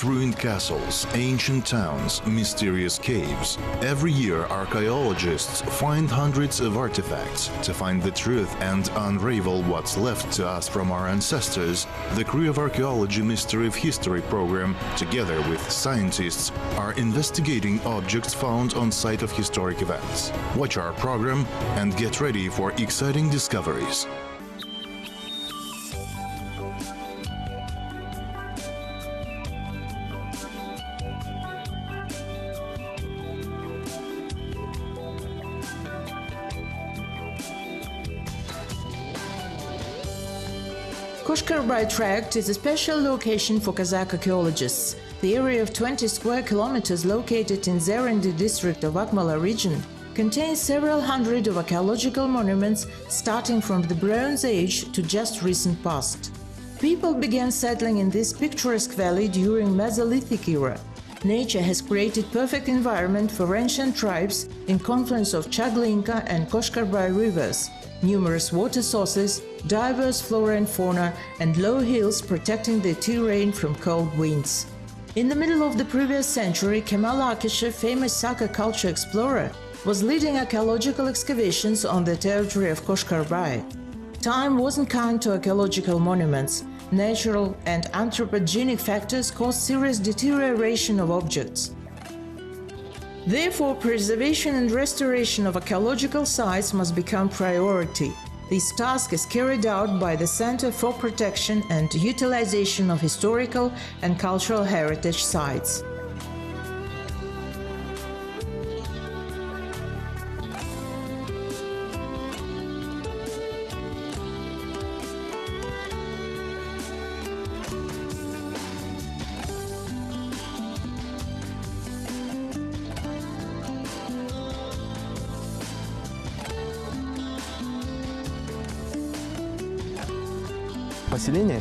Of ruined castles, ancient towns, mysterious caves. Every year, archaeologists find hundreds of artifacts. To find the truth and unravel what's left to us from our ancestors, the Crew of Archaeology Mystery of History program, together with scientists, are investigating objects found on site of historic events. Watch our program and get ready for exciting discoveries. Koshkaray Tract is a special location for Kazakh archaeologists. The area of 20 square kilometers located in Zerendi district of Akmala region contains several hundred of archaeological monuments starting from the Bronze Age to just recent past. People began settling in this picturesque valley during Mesolithic era. Nature has created perfect environment for ancient tribes in confluence of Chaglinka and Koshkaray rivers, numerous water sources, diverse flora and fauna, and low hills protecting the terrain from cold winds. In the middle of the previous century, Kemal Akishev, famous Saka culture explorer, was leading archaeological excavations on the territory of Koshkaray. Time wasn't kind to archaeological monuments. Natural and anthropogenic factors caused serious deterioration of objects. Therefore, preservation and restoration of archaeological sites must become priority. This task is carried out by the Center for Protection and Utilization of Historical and Cultural Heritage Sites.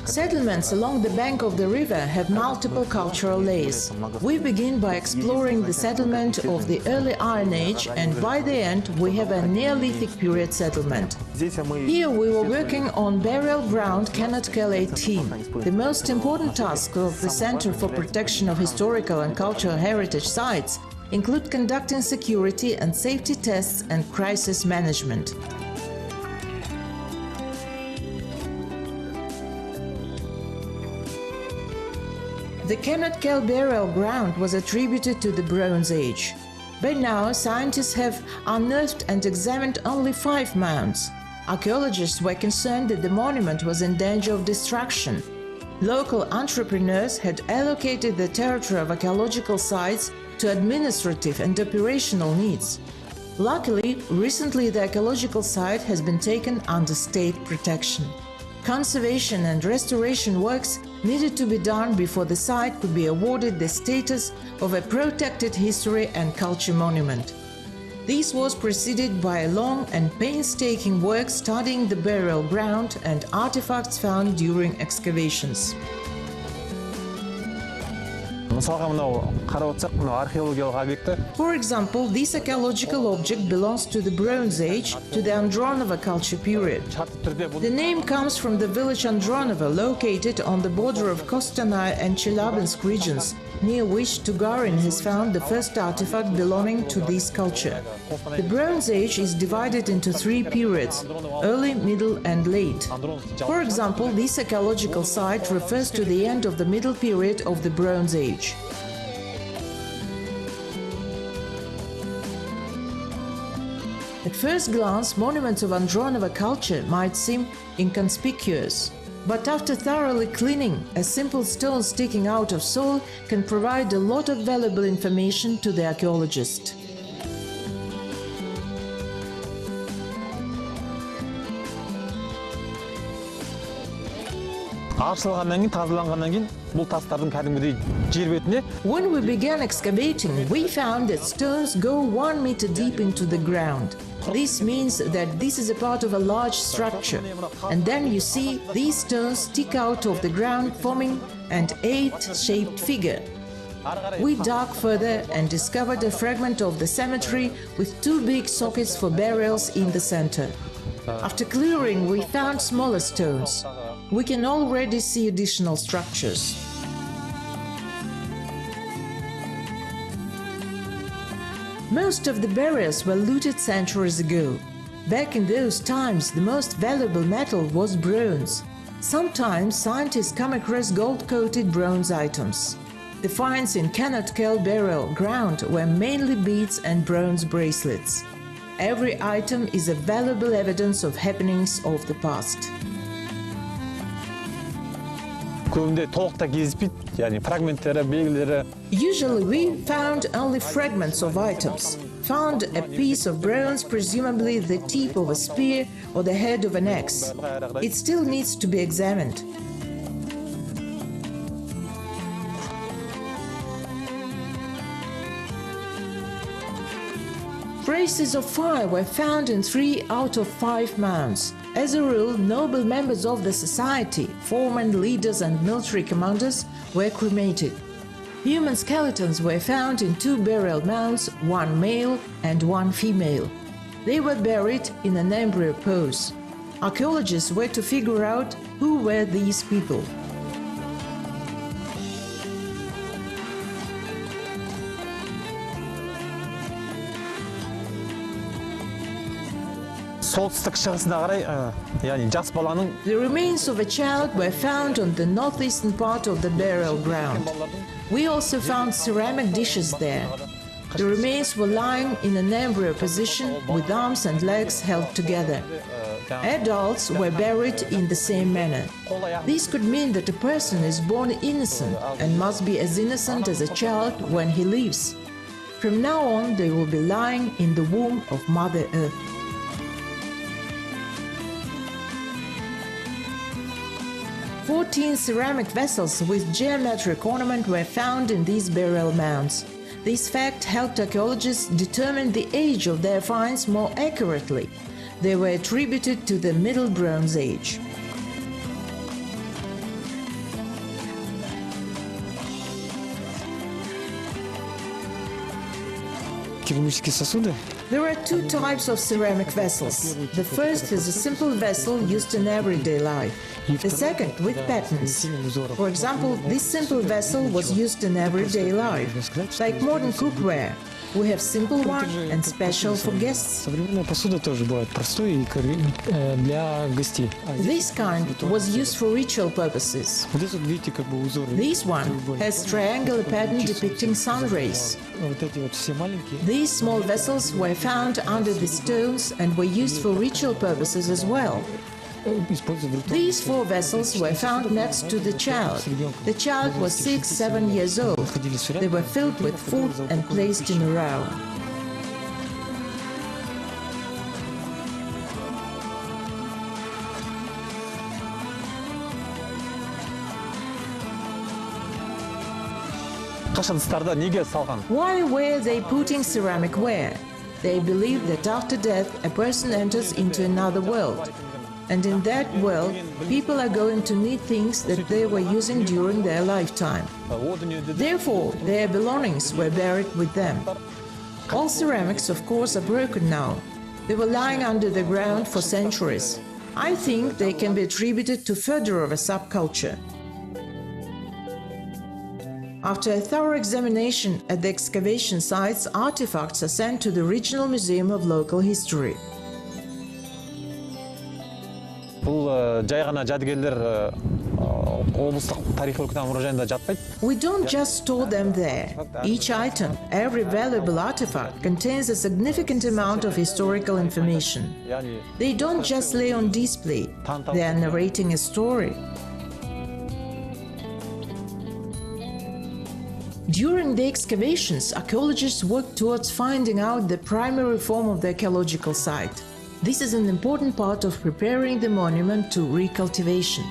Settlements along the bank of the river have multiple cultural layers. We begin by exploring the settlement of the early Iron Age, and by the end we have a Neolithic period settlement. Here we were working on burial ground Kenotkel 18. The most important tasks of the Center for Protection of Historical and Cultural Heritage Sites include conducting security and safety tests and crisis management. The Kenotkel burial ground was attributed to the Bronze Age. By now, scientists have unearthed and examined only 5 mounds. Archaeologists were concerned that the monument was in danger of destruction. Local entrepreneurs had allocated the territory of archaeological sites to administrative and operational needs. Luckily, recently the archaeological site has been taken under state protection. Conservation and restoration works needed to be done before the site could be awarded the status of a protected history and culture monument. This was preceded by a long and painstaking work studying the burial ground and artifacts found during excavations. For example, this archaeological object belongs to the Bronze Age, to the Andronovo culture period. The name comes from the village Andronovo, located on the border of Kostanay and Chelyabinsk regions, near which Tugarin has found the first artifact belonging to this culture. The Bronze Age is divided into 3 periods: early, middle and late. For example, this archaeological site refers to the end of the middle period of the Bronze Age. At first glance, monuments of Andronovo culture might seem inconspicuous. But after thoroughly cleaning, a simple stone sticking out of soil can provide a lot of valuable information to the archaeologist. When we began excavating, we found that stones go 1 meter deep into the ground. This means that this is a part of a large structure. And then you see these stones stick out of the ground, forming an 8-shaped figure. We dug further and discovered a fragment of the cemetery with 2 big sockets for burials in the center. After clearing, we found smaller stones. We can already see additional structures. Most of the burials were looted centuries ago. Back in those times, the most valuable metal was bronze. Sometimes scientists come across gold-coated bronze items. The finds in Kenotkel burial ground were mainly beads and bronze bracelets. Every item is a valuable evidence of happenings of the past. Usually we found only fragments of items. Found a piece of bronze, presumably the tip of a spear or the head of an axe. It still needs to be examined. Traces of fire were found in 3 out of 5 mounds. As a rule, noble members of the society, foremen, leaders and military commanders were cremated. Human skeletons were found in 2 burial mounds, 1 male and 1 female. They were buried in an embryo pose. Archaeologists were to figure out who were these people. The remains of a child were found on the northeastern part of the burial ground. We also found ceramic dishes there. The remains were lying in an embryo position with arms and legs held together. Adults were buried in the same manner. This could mean that a person is born innocent and must be as innocent as a child when he lives. From now on, they will be lying in the womb of Mother Earth. "14 ceramic vessels with geometric ornament were found in these burial mounds. This fact helped archaeologists determine the age of their finds more accurately. They were attributed to the Middle Bronze Age. There are 2 types of ceramic vessels. The first is a simple vessel used in everyday life. The second with patterns. For example, this simple vessel was used in everyday life, like modern cookware. We have simple one and special for guests. This kind was used for ritual purposes. This one has triangular pattern depicting sun rays. These small vessels were found under the stones and were used for ritual purposes as well. These 4 vessels were found next to the child. The child was 6-7 years old. They were filled with food and placed in a row. Why were they putting ceramic ware? They believed that after death a person enters into another world. And in that world, people are going to need things that they were using during their lifetime. Therefore, their belongings were buried with them. All ceramics, of course, are broken now. They were lying under the ground for centuries. I think they can be attributed to Fedorova subculture. After a thorough examination at the excavation sites, artifacts are sent to the Regional Museum of Local History. We don't just store them there. Each item, every valuable artifact, contains a significant amount of historical information. They don't just lay on display, they are narrating a story. During the excavations, archaeologists worked towards finding out the primary form of the archaeological site. This is an important part of preparing the monument to recultivation.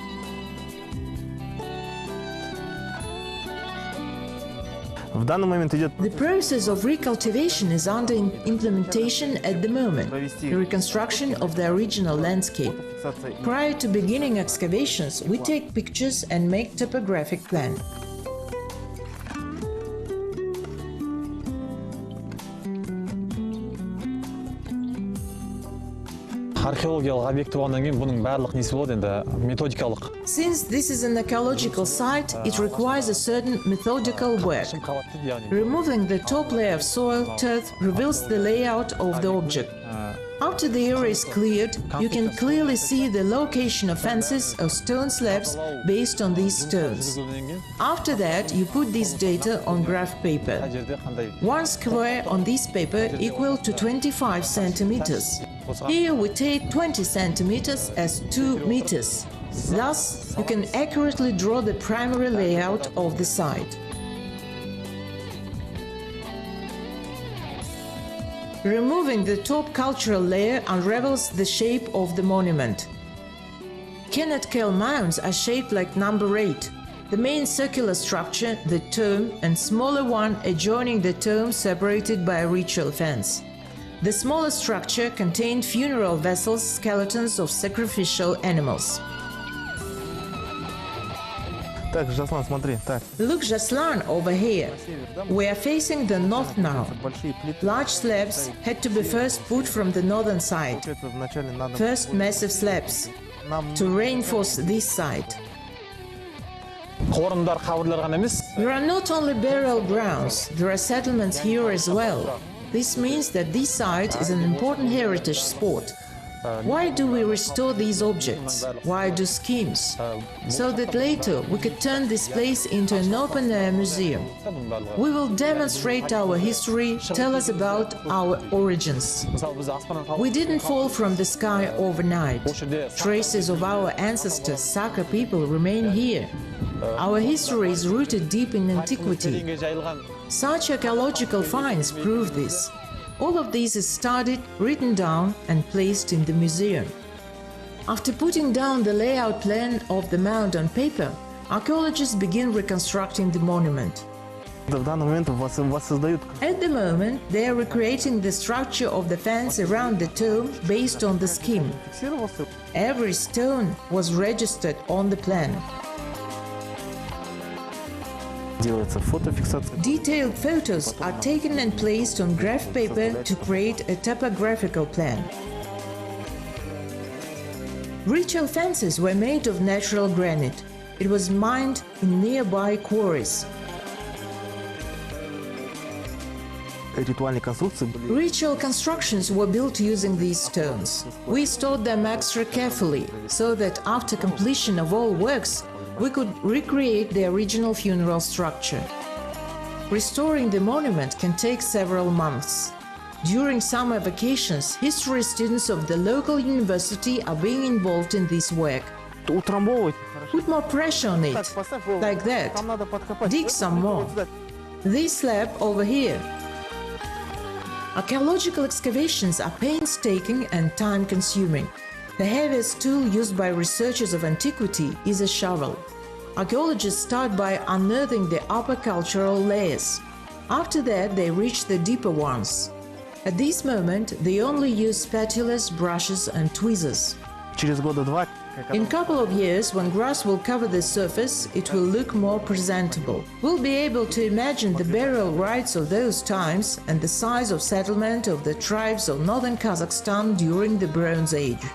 The process of recultivation is under implementation at the moment, the reconstruction of the original landscape. Prior to beginning excavations, we take pictures and make topographic plan. Archeological объект болғаннан кейін бұның барлық несі болады енді методикалық. Since this is an archaeological site, it requires a certain methodical work. Removing the top layer of soil, turf reveals the layout of the object. After the area is cleared, you can clearly see the location of fences or stone slabs based on these stones. After that, you put this data on graph paper. 1 square on this paper equal to 25 centimeters. Here we take 20 centimeters as 2 meters. Thus, you can accurately draw the primary layout of the site. Removing the top cultural layer unravels the shape of the monument. Kenotkel mounds are shaped like number 8. The main circular structure, the tomb, and smaller one adjoining the tomb separated by a ritual fence. The smaller structure contained funeral vessels, skeletons of sacrificial animals. Так, Жаслан, смотри, так. Look, Jaslan, over here. We are facing the north now. Large slabs had to be first put from the northern side. First massive slabs to reinforce this side. Қорымдар, қабірлер ғана емес. There are not only burial grounds, there are settlements here as well. This means that this site is an important heritage spot. Why do we restore these objects? Why do schemes? So that later we could turn this place into an open-air museum. We will demonstrate our history, tell us about our origins. We didn't fall from the sky overnight. Traces of our ancestors, Saka people, remain here. Our history is rooted deep in antiquity. Such archaeological finds prove this. All of this is studied, written down, and placed in the museum. After putting down the layout plan of the mound on paper, archaeologists begin reconstructing the monument. At the moment, they are recreating the structure of the fence around the tomb based on the scheme. Every stone was registered on the plan. Detailed photos are taken and placed on graph paper to create a topographical plan. Ritual fences were made of natural granite. It was mined in nearby quarries. Ritual constructions were built using these stones. We stored them extra carefully, so that after completion of all works, we could recreate the original funeral structure. Restoring the monument can take several months. During summer vacations, history students of the local university are being involved in this work. Put more pressure on it, like that. Dig some more. This slab over here. Archaeological excavations are painstaking and time-consuming. The heaviest tool used by researchers of antiquity is a shovel. Archaeologists start by unearthing the upper cultural layers. After that, they reach the deeper ones. At this moment, they only use spatulas, brushes, and tweezers. In a couple of years, when grass will cover the surface, it will look more presentable. We'll be able to imagine the burial rites of those times and the size of settlement of the tribes of northern Kazakhstan during the Bronze Age.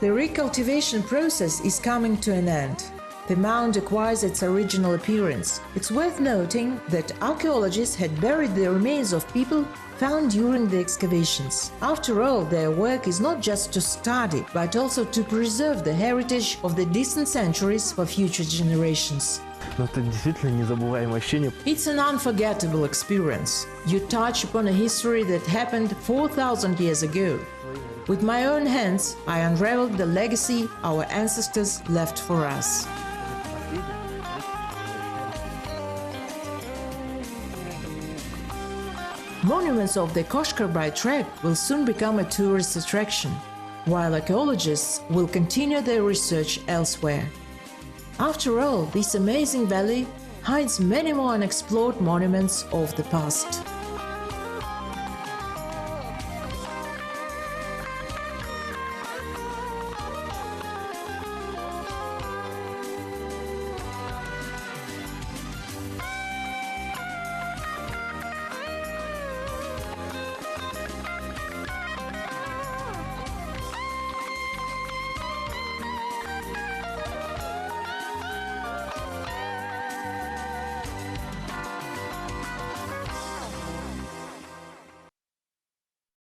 The recultivation process is coming to an end. The mound acquires its original appearance. It's worth noting that archaeologists had buried the remains of people found during the excavations. After all, their work is not just to study, but also to preserve the heritage of the distant centuries for future generations. It's an unforgettable experience. You touch upon a history that happened 4,000 years ago. With my own hands, I unraveled the legacy our ancestors left for us. Monuments of the Koshkarbai tract will soon become a tourist attraction, while archaeologists will continue their research elsewhere. After all, this amazing valley hides many more unexplored monuments of the past.